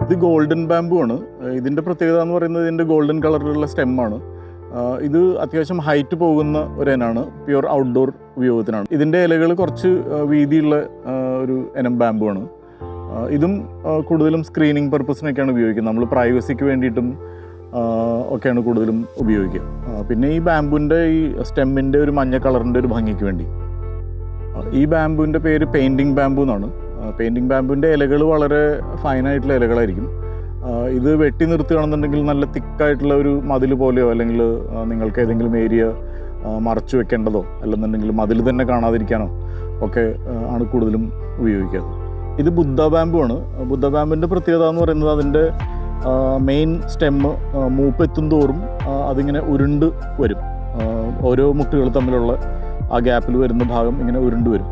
ഇത് golden bamboo ആണ്. ഇതിൻ്റെ പ്രത്യേകത എന്ന് പറയുന്നത് ഇതിൻ്റെ ഗോൾഡൻ കളറിലുള്ള സ്റ്റെമ്മാണ്. ഇത് അത്യാവശ്യം ഹൈറ്റ് പോകുന്ന ഒരു ഇനമാണ്, പ്യുവർ ഔട്ട്ഡോർ ഉപയോഗത്തിനാണ്. ഇതിൻ്റെ ഇലകൾ കുറച്ച് വീതിയുള്ള ഒരു ഇനം ബാമ്പു ആണ്. ഇതും കൂടുതലും സ്ക്രീനിങ് പർപ്പസിനൊക്കെയാണ് ഉപയോഗിക്കുന്നത്. നമ്മൾ പ്രൈവസിക്ക് വേണ്ടിയിട്ടും ഒക്കെയാണ് കൂടുതലും ഉപയോഗിക്കുക. പിന്നെ ഈ ബാമ്പുവിൻ്റെ ഈ സ്റ്റെമ്മിൻ്റെ ഒരു മഞ്ഞ കളറിൻ്റെ ഒരു ഭംഗിക്ക് വേണ്ടി. ഈ ബാമ്പുവിൻ്റെ പേര് പെയിൻറ്റിങ് ബാമ്പു എന്നാണ്. പെയിൻറ്റിങ് ബാമ്പുവിൻ്റെ ഇലകൾ വളരെ ഫൈനായിട്ടുള്ള ഇലകളായിരിക്കും. ഇത് വെട്ടി നിർത്തുകയാണെന്നുണ്ടെങ്കിൽ നല്ല തിക്കായിട്ടുള്ള ഒരു മതിൽ പോലെയോ അല്ലെങ്കിൽ നിങ്ങൾക്ക് ഏതെങ്കിലും ഏരിയ മറച്ചു വെക്കേണ്ടതോ അല്ലെന്നുണ്ടെങ്കിൽ മതിൽ തന്നെ കാണാതിരിക്കാനോ ഒക്കെ ആണ് കൂടുതലും ഉപയോഗിക്കുക. ഇത് ബുദ്ധ ബാമ്പു ആണ്. ബുദ്ധ ബാമ്പിൻ്റെ പ്രത്യേകത എന്ന് പറയുന്നത് അതിൻ്റെ മെയിൻ സ്റ്റെമ്മ് മൂപ്പെത്തും തോറും അതിങ്ങനെ ഉരുണ്ട് വരും. ഓരോ മുട്ടുകൾ തമ്മിലുള്ള ആ ഗ്യാപ്പിൽ വരുന്ന ഭാഗം ഇങ്ങനെ ഉരുണ്ട് വരും.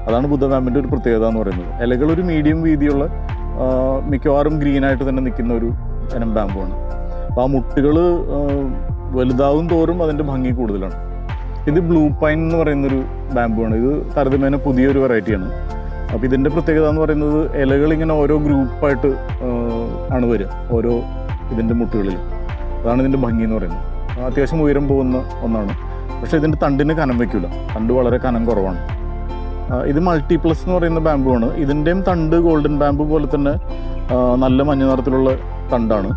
അതാണ് ബുദ്ധ ബാമ്പിൻ്റെ ഒരു പ്രത്യേകത എന്ന് പറയുന്നത്. ഇലകളൊരു മീഡിയം വീതിയുള്ള മിക്കവാറും ഗ്രീനായിട്ട് തന്നെ നിൽക്കുന്ന ഒരു ഇനം ബാമ്പുമാണ്. അപ്പോൾ ആ മുട്ടുകൾ വലുതാവും തോറും അതിൻ്റെ ഭംഗി കൂടുതലാണ്. ഇത് ബ്ലൂ പൈൻ എന്ന് പറയുന്നൊരു ബാമ്പുമാണ്. ഇത് താരതമ്യേന പുതിയൊരു വെറൈറ്റിയാണ്. അപ്പോൾ ഇതിൻ്റെ പ്രത്യേകത എന്ന് പറയുന്നത് ഇലകളിങ്ങനെ ഓരോ ഗ്രൂപ്പായിട്ട് ആണ് വരിക ഓരോ ഇതിൻ്റെ മുട്ടുകളിൽ. അതാണ് ഇതിൻ്റെ ഭംഗി എന്ന് പറയുന്നത്. അത്യാവശ്യം ഉയരം പോകുന്ന ഒന്നാണ്. പക്ഷേ ഇതിൻ്റെ തണ്ടിന് കനം വയ്ക്കില്ല. തണ്ട് വളരെ കനം കുറവാണ്. ഇത് മൾട്ടിപ്ലസ് എന്ന് പറയുന്ന ബാമ്പു ആണ്. ഇതിൻ്റെയും തണ്ട് ഗോൾഡൻ ബാമ്പു പോലെ തന്നെ നല്ല മഞ്ഞ നിറത്തിലുള്ള തണ്ടാണ്.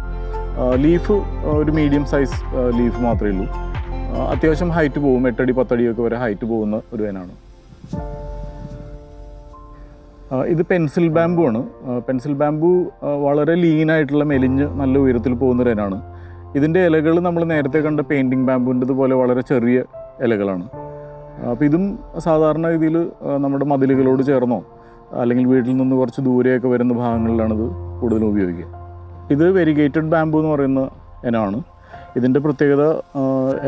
ലീഫ് ഒരു മീഡിയം സൈസ് ലീഫ് മാത്രമേ ഉള്ളൂ. അത്യാവശ്യം ഹൈറ്റ് പോകും. 8 അടി 10 അടിയൊക്കെ വരെ ഹൈറ്റ് പോകുന്ന ഒരു ഇനമാണ്. ഇത് പെൻസിൽ ബാമ്പു ആണ്. പെൻസിൽ ബാമ്പു വളരെ ലീനായിട്ടുള്ള മെലിഞ്ഞ് നല്ല ഉയരത്തിൽ പോകുന്നൊരു ഇനമാണ്. ഇതിൻ്റെ ഇലകൾ നമ്മൾ നേരത്തെ കണ്ട പെയിൻറ്റിങ് ബാമ്പുവിൻ്റെ പോലെ വളരെ ചെറിയ ഇലകളാണ്. അപ്പോൾ ഇതും സാധാരണ രീതിയിൽ നമ്മുടെ മതിലുകളോട് ചേർന്നോ അല്ലെങ്കിൽ വീട്ടിൽ നിന്ന് കുറച്ച് ദൂരെയൊക്കെ വരുന്ന ഭാഗങ്ങളിലാണിത് കൂടുതലും ഉപയോഗിക്കുക. ഇത് വെരിഗേറ്റഡ് ബാമ്പു എന്ന് പറയുന്ന ഇനമാണ്. ഇതിൻ്റെ പ്രത്യേകത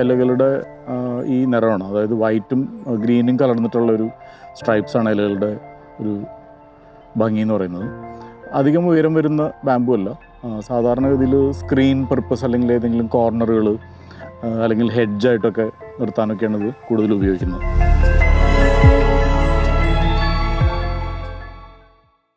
ഇലകളുടെ ഈ നിറമാണ്. അതായത് വൈറ്റും ഗ്രീനും കലർന്നിട്ടുള്ളൊരു സ്ട്രൈപ്സാണ് ഇലകളുടെ ഒരു ഭംഗി എന്ന് പറയുന്നത്. അധികം ഉയരം വരുന്ന ബാമ്പു അല്ല. സാധാരണഗതിയിൽ സ്ക്രീൻ പർപ്പസ് അല്ലെങ്കിൽ ഏതെങ്കിലും കോർണറുകൾ അല്ലെങ്കിൽ ഹെഡ്ജായിട്ടൊക്കെ നിർത്താനൊക്കെയാണ് ഇത് കൂടുതൽ ഉപയോഗിക്കുന്നത്.